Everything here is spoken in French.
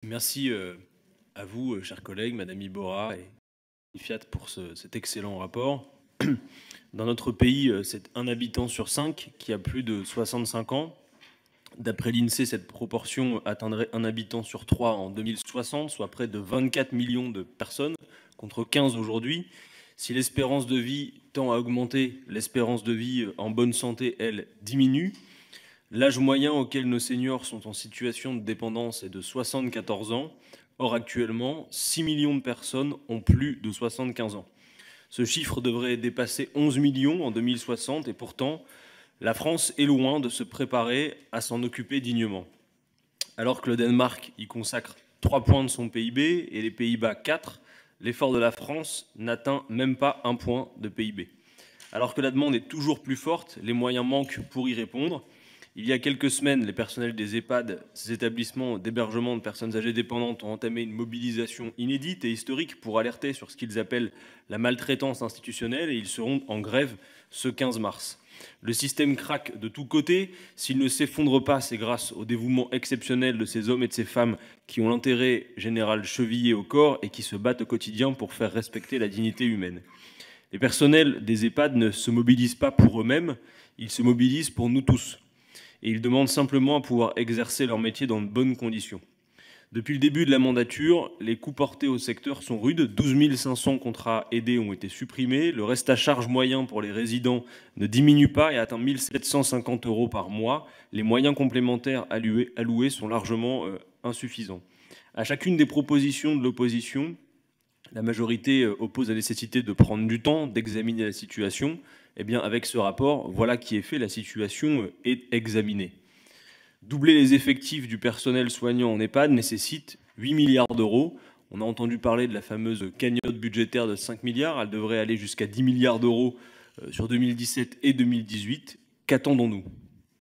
Merci à vous, chers collègues, Madame Iborra et Fiat pour cet excellent rapport. Dans notre pays, c'est un habitant sur 5 qui a plus de 65 ans. D'après l'INSEE, cette proportion atteindrait un habitant sur 3 en 2060, soit près de 24 millions de personnes, contre 15 aujourd'hui. Si l'espérance de vie tend à augmenter, l'espérance de vie en bonne santé, elle, diminue. L'âge moyen auquel nos seniors sont en situation de dépendance est de 74 ans. Or, actuellement, 6 millions de personnes ont plus de 75 ans. Ce chiffre devrait dépasser 11 millions en 2060 et pourtant, la France est loin de se préparer à s'en occuper dignement. Alors que le Danemark y consacre 3 points de son PIB et les Pays-Bas 4, l'effort de la France n'atteint même pas 1 point de PIB. Alors que la demande est toujours plus forte, les moyens manquent pour y répondre. Il y a quelques semaines, les personnels des EHPAD, ces établissements d'hébergement de personnes âgées dépendantes, ont entamé une mobilisation inédite et historique pour alerter sur ce qu'ils appellent la maltraitance institutionnelle et ils seront en grève ce 15 mars. Le système craque de tous côtés. S'il ne s'effondre pas, c'est grâce au dévouement exceptionnel de ces hommes et de ces femmes qui ont l'intérêt général chevillé au corps et qui se battent au quotidien pour faire respecter la dignité humaine. Les personnels des EHPAD ne se mobilisent pas pour eux-mêmes, ils se mobilisent pour nous tous. Et ils demandent simplement à pouvoir exercer leur métier dans de bonnes conditions. Depuis le début de la mandature, les coûts portés au secteur sont rudes. 12 500 contrats aidés ont été supprimés. Le reste à charge moyen pour les résidents ne diminue pas et atteint 1 750 € par mois. Les moyens complémentaires alloués sont largement insuffisants. À chacune des propositions de l'opposition, la majorité oppose la nécessité de prendre du temps, d'examiner la situation. Eh bien, avec ce rapport, voilà qui est fait, la situation est examinée. Doubler les effectifs du personnel soignant en EHPAD nécessite 8 milliards d'euros. On a entendu parler de la fameuse cagnotte budgétaire de 5 milliards. Elle devrait aller jusqu'à 10 milliards d'euros sur 2017 et 2018. Qu'attendons-nous ?